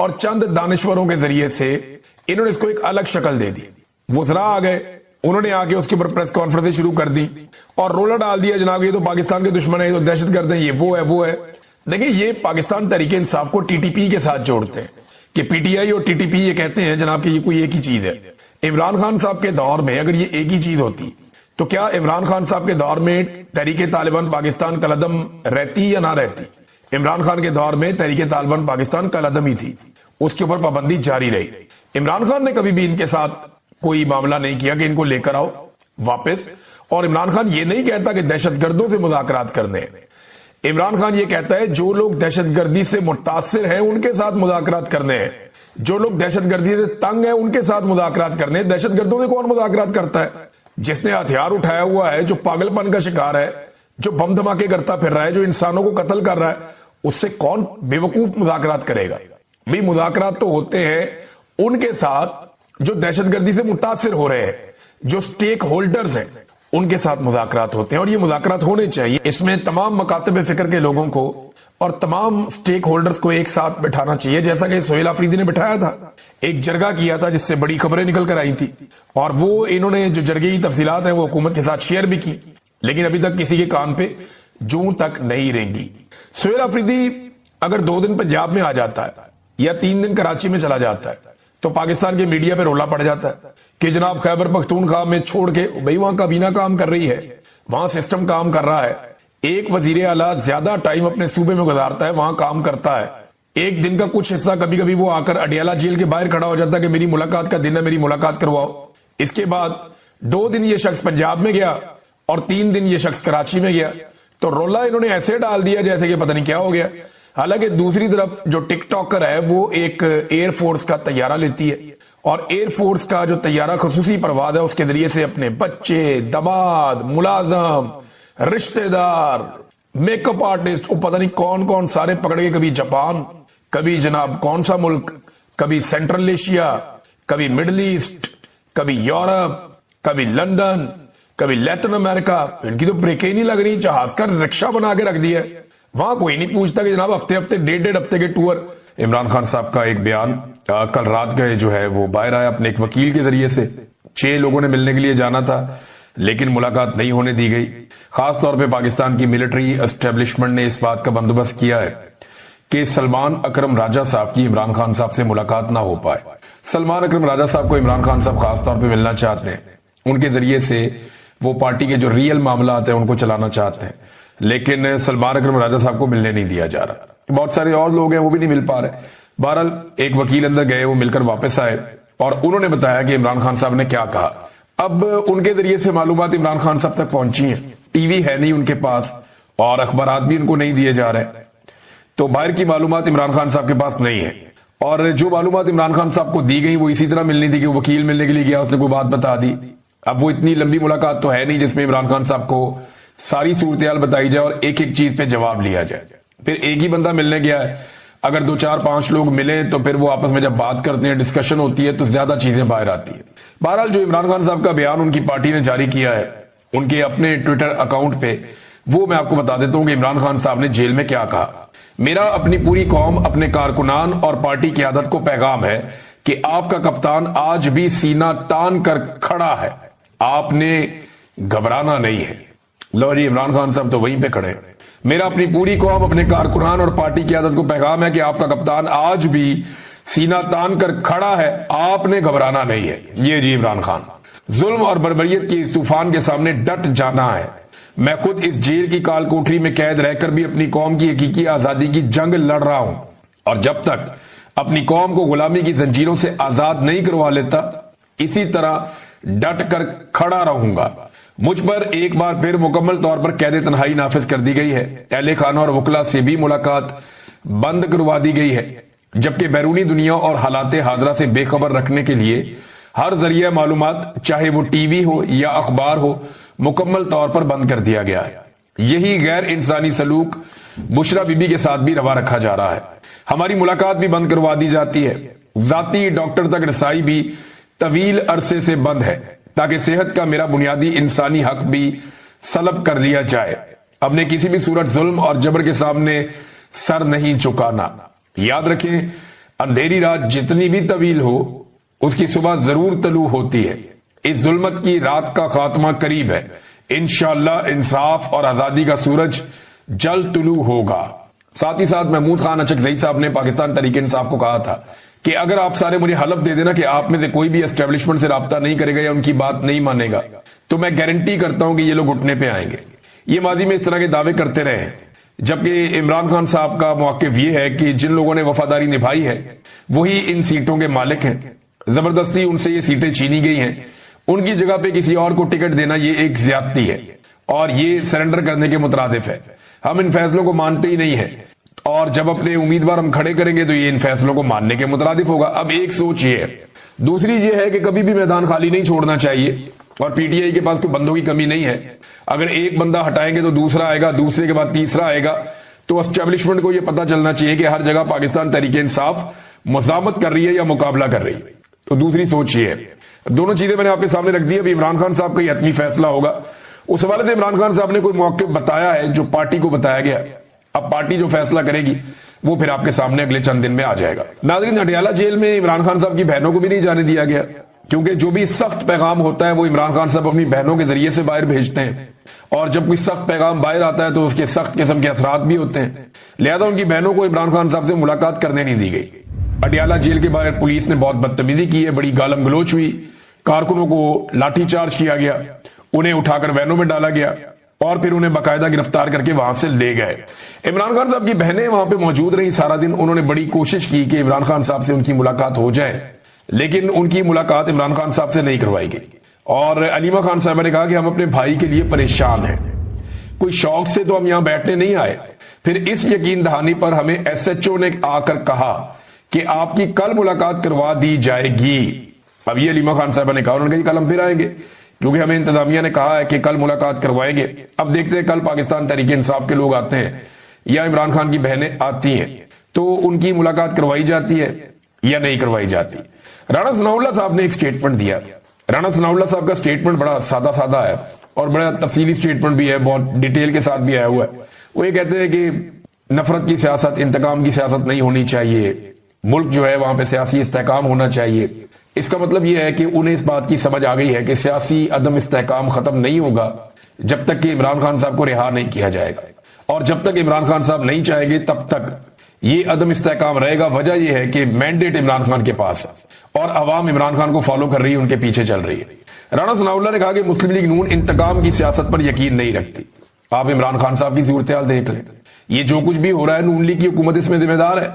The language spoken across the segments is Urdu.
اور چند دانشوروں کے ذریعے سے انہوں نے اس کو ایک الگ شکل دے دی. وزراء آ گئے, انہوں نے آ کے اس کے اوپر پریس کانفرنسیں شروع کر دی اور رولا ڈال دیا, جناب یہ تو پاکستان کے دشمن ہیں, یہ تو دہشت گرد ہیں, یہ وہ ہے. دیکھیں یہ پاکستان تحریک انصاف کو ٹی ٹی پی کے ساتھ جوڑتے ہیں کہ پی ٹی آئی اور ٹی ٹی پی یہ کہتے ہیں جناب کہ یہ کوئی ایک ہی چیز ہے. عمران خان صاحب کے دور میں اگر یہ ایک ہی چیز ہوتی تو کیا عمران خان صاحب کے دور میں تحریک طالبان پاکستان کالعدم رہتی یا نہ رہتی؟ عمران خان کے دور میں تحریک طالبان پاکستان کالعدم ہی تھی, اس کے اوپر پابندی جاری رہی. عمران خان نے کبھی بھی ان کے ساتھ کوئی معاملہ نہیں کیا کہ ان کو لے کر آؤ واپس, اور عمران خان یہ نہیں کہتا کہ دہشت گردوں سے مذاکرات کرنے ہیں. عمران خان یہ کہتا ہے جو لوگ دہشت گردی سے متاثر ہیں ان کے ساتھ مذاکرات کرنے ہیں, جو لوگ دہشت گردی سے تنگ ہیں ان کے ساتھ مذاکرات کرنے ہیں. دہشت گردوں سے کون مذاکرات کرتا ہے؟ جس نے ہتھیار اٹھایا ہوا ہے, جو پاگل پن کا شکار ہے, جو بم دھماکے کرتا پھر رہا ہے, جو انسانوں کو قتل کر رہا ہے, اس سے کون بیوقوف مذاکرات کرے گا؟ بھی مذاکرات تو ہوتے ہیں ان کے ساتھ جو دہشت گردی سے متاثر ہو رہے ہیں, جو سٹیک ہولڈرز ہیں, ان کے ساتھ مذاکرات ہوتے ہیں, اور یہ مذاکرات ہونے چاہیے. اس میں تمام مکاتب فکر کے لوگوں کو اور تمام سٹیک ہولڈرز کو ایک ساتھ بٹھانا چاہیے, جیسا کہ سہیل آفریدی نے بٹھایا تھا. ایک جرگہ کیا تھا جس سے بڑی خبریں نکل کر آئی تھی, اور وہ انہوں نے جو جرگے کی تفصیلات ہیں وہ حکومت کے ساتھ شیئر بھی کی, لیکن ابھی تک کسی کے کان پہ جوں تک نہیں رینگی. سہیل آفریدی اگر 2 دن پنجاب میں آ جاتا ہے یا 3 دن کراچی میں چلا جاتا ہے تو پاکستان کے میڈیا پہ رولا پڑ جاتا ہے کہ جناب خیبر پختونخوا میں چھوڑ کے بھئی وہاں کابینہ کام کر رہی ہے, وہاں سسٹم کام کر رہا ہے, ایک وزیر اعلیٰ زیادہ ٹائم اپنے صوبے میں گزارتا ہے, وہاں کام کرتا ہے, ایک دن کا کچھ حصہ کبھی کبھی وہ آ کر اڈیالہ جیل کے باہر کھڑا ہو جاتا ہے کہ میری ملاقات کا دن ہے, میری ملاقات کرواؤ. اس کے بعد 2 دن یہ شخص پنجاب میں گیا اور 3 دن یہ شخص کراچی میں گیا, تو رولا انہوں نے ایسے ڈال دیا جیسے کہ پتہ نہیں کیا ہو گیا. حالانکہ دوسری طرف جو ٹک ٹاکر ہے وہ ایک ایئر فورس کا طیارہ لیتی ہے, اور ایئر فورس کا جو طیارہ خصوصی پرواز ہے اس کے ذریعے سے اپنے بچے, دماد, ملازم, رشتہ دار, میک اپ آرٹسٹ, پتہ نہیں کون کون سارے پکڑ کے, کبھی جاپان, کبھی جناب کون سا ملک, کبھی سینٹرل ایشیا, کبھی مڈل ایسٹ, کبھی یورپ, کبھی لندن, کبھی لیٹن امریکہ. ان کی تو بریکیں ہی نہیں لگ رہی, جہاز کا رکشہ بنا کے رکھ دیا. وہاں کوئی نہیں پوچھتا کہ جناب ہفتے 1.5 ہفتے کے ٹور. عمران خان صاحب کا ایک بیان کل رات گئے جو ہے وہ باہر آیا اپنے ایک وکیل کے ذریعے سے. 6 لوگوں نے ملنے کے لیے جانا تھا لیکن ملاقات نہیں ہونے دی گئی. خاص طور پہ پاکستان کی ملٹری اسٹیبلشمنٹ نے اس بات کا بندوبست کیا ہے کہ سلمان اکرم راجہ صاحب کی عمران خان صاحب سے ملاقات نہ ہو پائے. سلمان اکرم راجہ صاحب کو عمران خان صاحب خاص طور پہ ملنا چاہتے ہیں, ان کے ذریعے سے وہ پارٹی کے جو ریئل معاملات ہیں ان کو چلانا چاہتے ہیں, لیکن سلمان اکرم راجہ صاحب کو ملنے نہیں دیا جا رہا. بہت سارے اور لوگ ہیں وہ بھی نہیں مل پا رہے. بہرحال ایک وکیل اندر گئے, وہ مل کر واپس آئے اور انہوں نے بتایا کہ عمران خان صاحب نے کیا کہا. اب ان کے ذریعے سے معلومات عمران خان صاحب تک پہنچی ہیں, ٹی وی ہے نہیں ان کے پاس اور اخبارات بھی ان کو نہیں دیے جا رہے, تو باہر کی معلومات عمران خان صاحب کے پاس نہیں ہے. اور جو معلومات عمران خان صاحب کو دی گئی وہ اسی طرح ملنی تھی کہ وکیل ملنے کے لیے گیا, اس نے کوئی بات بتا دی. اب وہ اتنی لمبی ملاقات تو ہے نہیں جس میں عمران خان صاحب کو ساری صورتحال بتائی جائے اور ایک ایک چیز پہ جواب لیا جائے. پھر ایک ہی بندہ ملنے گیا ہے, اگر 2 4 5 لوگ ملیں تو پھر وہ آپس میں جب بات کرتے ہیں, ڈسکشن ہوتی ہے, تو زیادہ چیزیں باہر آتی ہیں. بہرحال جو عمران خان صاحب کا بیان ان کی پارٹی نے جاری کیا ہے ان کے اپنے ٹویٹر اکاؤنٹ پہ, وہ میں آپ کو بتا دیتا ہوں کہ عمران خان صاحب نے جیل میں کیا کہا. میرا اپنی پوری قوم, اپنے کارکنان اور پارٹی قیادت کو پیغام ہے کہ آپ کا کپتان آج بھی سینہ تان کر کھڑا ہے, آپ نے گھبرانا نہیں ہے. لو جی, عمران خان صاحب تو وہیں پہ کھڑے. میرا اپنی پوری قوم, اپنے کارکنان اور پارٹی قیادت کو پیغام ہے کہ آپ کا کپتان آج بھی سینہ تان کر کھڑا ہے, آپ نے گھبرانا نہیں ہے. یہ جی عمران خان. ظلم اور بربریت کے اس طوفان کے سامنے ڈٹ جانا ہے. میں خود اس جیل کی کال کوٹری میں قید رہ کر بھی اپنی قوم کی حقیقی آزادی کی جنگ لڑ رہا ہوں, اور جب تک اپنی قوم کو غلامی کی زنجیروں سے آزاد نہیں کروا لیتا اسی طرح ڈٹ کر کھڑا رہوں گا. مجھ پر ایک بار پھر مکمل طور پر قید تنہائی نافذ کر دی گئی ہے. اہل خانہ اور وکلا سے بھی ملاقات بند کروا دی گئی ہے, جبکہ بیرونی دنیا اور حالات حاضرہ سے بے خبر رکھنے کے لیے ہر ذریعہ معلومات, چاہے وہ ٹی وی ہو یا اخبار ہو, مکمل طور پر بند کر دیا گیا ہے. یہی غیر انسانی سلوک بشرا بی بی کے ساتھ بھی روا رکھا جا رہا ہے. ہماری ملاقات بھی بند کروا دی جاتی ہے. ذاتی ڈاکٹر تک رسائی بھی طویل عرصے سے بند ہے تاکہ صحت کا میرا بنیادی انسانی حق بھی سلب کر لیا جائے. اب نے کسی بھی صورت ظلم اور جبر کے سامنے سر نہیں چکانا. یاد رکھیں, اندھیری رات جتنی بھی طویل ہو اس کی صبح ضرور طلوع ہوتی ہے. اس ظلمت کی رات کا خاتمہ قریب ہے. انشاءاللہ انصاف اور آزادی کا سورج جلد طلوع ہوگا. ساتھ ہی ساتھ محمود خان اچکزئی صاحب نے پاکستان تحریک انصاف کو کہا تھا کہ اگر آپ سارے مجھے حلف دے دینا کہ آپ میں سے کوئی بھی اسٹیبلشمنٹ سے رابطہ نہیں کرے گا یا ان کی بات نہیں مانے گا تو میں گارنٹی کرتا ہوں کہ یہ لوگ گھٹنے پہ آئیں گے. یہ ماضی میں اس طرح کے دعوے کرتے رہے ہیں، جبکہ عمران خان صاحب کا موقف یہ ہے کہ جن لوگوں نے وفاداری نبھائی ہے وہی ان سیٹوں کے مالک ہیں. زبردستی ان سے یہ سیٹیں چھینی گئی ہیں. ان کی جگہ پہ کسی اور کو ٹکٹ دینا یہ ایک زیادتی ہے اور یہ سرنڈر کرنے کے مترادف ہے. ہم ان فیصلوں کو مانتے ہی نہیں ہیں اور جب اپنے امیدوار ہم کھڑے کریں گے تو یہ ان فیصلوں کو ماننے کے مترادف ہوگا. اب ایک سوچ یہ ہے. دوسری یہ ہے کہ کبھی بھی میدان خالی نہیں چھوڑنا چاہیے اور پی ٹی آئی کے پاس کوئی بندوں کی کمی نہیں ہے. اگر ایک بندہ ہٹائیں گے تو دوسرا آئے گا، دوسرے کے بعد تیسرا آئے گا. تو اسٹیبلشمنٹ کو یہ پتا چلنا چاہیے کہ ہر جگہ پاکستان تحریک انصاف مزاحمت کر رہی ہے یا مقابلہ کر رہی ہے. تو دوسری سوچ یہ ہے. دونوں چیزیں میں نے آپ کے سامنے رکھ دی. ابھی عمران خان صاحب کا یہ حتمی فیصلہ ہوگا. اس حوالے سے عمران خان صاحب نے کوئی موقف بتایا ہے جو پارٹی کو بتایا گیا. اب پارٹی جو فیصلہ کرے گی وہ پھر آپ کے سامنے اگلے چند دن میں آ جائے گا. ناظرین، اڈیالہ جیل میں عمران خان صاحب کی بہنوں کو بھی نہیں جانے دیا گیا کیونکہ جو بھی سخت پیغام ہوتا ہے وہ عمران خان صاحب اپنی بہنوں کے ذریعے سے باہر بھیجتے ہیں اور جب کوئی سخت پیغام باہر آتا ہے تو اس کے سخت قسم کے اثرات بھی ہوتے ہیں. لہذا ان کی بہنوں کو عمران خان صاحب سے ملاقات کرنے نہیں دی گئی. اڈیالہ جیل کے باہر پولیس نے بہت بدتمیزی کی ہے، بڑی گالم گلوچ ہوئی، کارکنوں کو لاٹھی چارج کیا گیا، انہیں اٹھا کر وینوں میں ڈالا گیا اور پھر انہیں باقاعدہ گرفتار کر کے وہاں سے لے گئے. عمران خان صاحب کی بہنیں وہاں پہ موجود رہی سارا دن. انہوں نے بڑی کوشش کی کہ عمران خان صاحب سے ان کی ملاقات ہو جائے لیکن ان کی ملاقات عمران خان صاحب سے نہیں کروائی گئی. اور علیمہ خان صاحبہ نے کہا کہ ہم اپنے بھائی کے لیے پریشان ہیں، کوئی شوق سے تو ہم یہاں بیٹھنے نہیں آئے. پھر اس یقین دہانی پر ہمیں ایس ایچ او نے آ کر کہا کہ آپ کی کل ملاقات کروا دی جائے گی. اب یہ علیمہ خان صاحبہ نے کہا، انہوں نے کہا کل ہم پھر آئیں گے کیونکہ ہمیں انتظامیہ نے کہا ہے کہ کل ملاقات کروائیں گے. اب دیکھتے ہیں کل پاکستان تحریک انصاف کے لوگ آتے ہیں یا عمران خان کی بہنیں آتی ہیں تو ان کی ملاقات کروائی جاتی ہے یا نہیں کروائی جاتی. رانا ثناء اللہ صاحب نے ایک سٹیٹمنٹ دیا. رانا ثناء اللہ صاحب کا سٹیٹمنٹ بڑا سادہ سادہ ہے اور بڑا تفصیلی سٹیٹمنٹ بھی ہے، بہت ڈیٹیل کے ساتھ بھی آیا ہوا ہے. وہ یہ کہتے ہیں کہ نفرت کی سیاست، انتقام کی سیاست نہیں ہونی چاہیے، ملک جو ہے وہاں پہ سیاسی استحکام ہونا چاہیے. اس کا مطلب یہ ہے کہ انہیں اس بات کی سمجھ آ گئی ہے کہ سیاسی عدم استحکام ختم نہیں ہوگا جب تک کہ عمران خان صاحب کو رہا نہیں کیا جائے گا، اور جب تک عمران خان صاحب نہیں چاہیں گے تب تک یہ عدم استحکام رہے گا. وجہ یہ ہے کہ مینڈیٹ عمران خان کے پاس ہے اور عوام عمران خان کو فالو کر رہی ہے، ان کے پیچھے چل رہی ہے. رانا ثناء اللہ نے کہا کہ مسلم لیگ نون انتقام کی سیاست پر یقین نہیں رکھتی. آپ عمران خان صاحب کی صورتحال دیکھ لیں، یہ جو کچھ بھی ہو رہا ہے نون لیگ کی حکومت اس میں ذمہ دار ہے.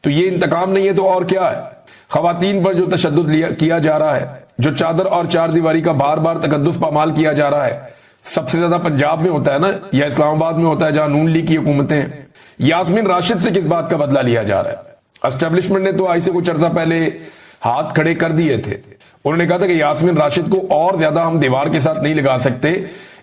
تو یہ انتقام نہیں ہے تو اور کیا ہے؟ خواتین پر جو تشدد کیا جا رہا ہے، جو چادر اور چار دیواری کا بار بار تقدس پامال کیا جا رہا ہے، سب سے زیادہ پنجاب میں ہوتا ہے نا، یا اسلام آباد میں ہوتا ہے جہاں نون لیگ کی حکومتیں ہیں. یاسمین راشد سے کس بات کا بدلہ لیا جا رہا ہے؟ اسٹیبلشمنٹ نے تو آج سے کچھ عرصہ پہلے ہاتھ کھڑے کر دیے تھے. انہوں نے کہا تھا کہ یاسمین راشد کو اور زیادہ ہم دیوار کے ساتھ نہیں لگا سکتے،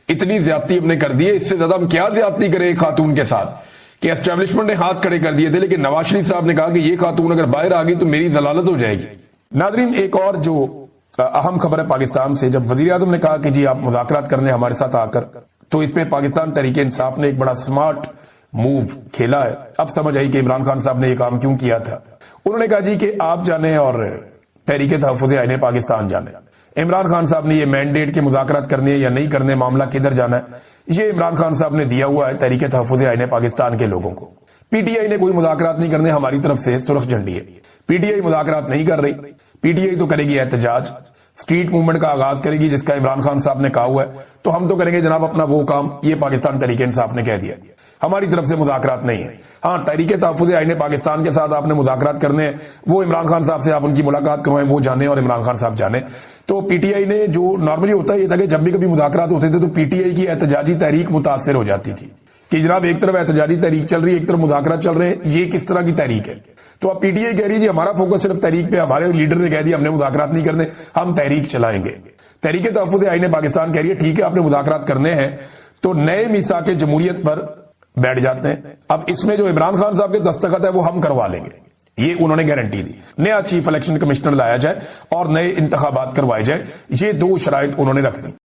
اتنی زیادتی ہم نے کر دی ہے، اس سے زیادہ ہم کیا زیادتی کریں ایک خاتون کے ساتھ، کہ اسٹیبلشمنٹ نے ہاتھ کھڑے کر دیے تھے. لیکن نواز شریف صاحب نے کہا کہ یہ خاتون اگر باہر آ گئی تو میری ضلالت ہو جائے گی. ناظرین، ایک اور جو اہم خبر ہے پاکستان سے، جب وزیر اعظم نے کہا کہ جی آپ مذاکرات کرنے ہمارے ساتھ آ کر، تو اس پہ پاکستان تحریک انصاف نے ایک بڑا سمارٹ موو کھیلا ہے. اب سمجھ آئی کہ عمران خان صاحب نے یہ کام کیوں کیا تھا. انہوں نے کہا جی کہ آپ جانے اور تحریک تحفظ آئین پاکستان جانے. عمران خان صاحب نے یہ مینڈیٹ کے مذاکرات کرنے یا نہیں کرنے، معاملہ کدھر جانا ہے، یہ عمران خان صاحب نے دیا ہوا ہے تحریک تحفظ آئین پاکستان کے لوگوں کو. پی ٹی آئی نے کوئی مذاکرات نہیں کرنے، ہماری طرف سے سرخ جھنڈی ہے. پی ٹی آئی مذاکرات نہیں کر رہی. پی ٹی آئی تو کرے گی احتجاج، اسٹریٹ موومنٹ کا آغاز کرے گی جس کا عمران خان صاحب نے کہا ہوا ہے. تو ہم تو کریں گے جناب اپنا وہ کام، یہ پاکستان تحریک انصاف نے کہہ دیا، ہماری طرف سے مذاکرات نہیں ہے. ہاں، تحریک تحفظ آئین پاکستان کے ساتھ آپ نے مذاکرات کرنے ہیں، وہ عمران خان صاحب سے آپ ان کی ملاقات کروائیں، وہ جانے اور عمران خان صاحب جانے. تو پی ٹی آئی نے جو نارملی ہوتا ہے یہ تھا کہ جب بھی کبھی مذاکرات ہوتے تھے تو پی ٹی آئی کی احتجاجی تحریک متاثر ہو جاتی تھی کہ جناب ایک طرف احتجاجی تحریک چل رہی ہے، ایک طرف مذاکرات چل رہے ہیں، یہ کس طرح کی تحریک ہے. تو اب پی ٹی آئی کہہ رہی ہے جی ہمارا فوکس صرف تحریک پہ، ہمارے لیڈر نے کہہ دیا ہم نے مذاکرات نہیں کرنے، ہم تحریک چلائیں گے. تحریک تحفظ آئین پاکستان کہہ رہی ہے ٹھیک ہے آپ نے مذاکرات کرنے ہیں تو نئے میثاق جمہوریت پر بیٹھ جاتے ہیں. اب اس میں جو عمران خان صاحب کے دستخط ہے وہ ہم کروا لیں گے، یہ انہوں نے گارنٹی دی. نیا چیف الیکشن کمشنر لایا جائے اور نئے انتخابات کروائے جائیں، یہ دو شرائط انہوں نے رکھ دی.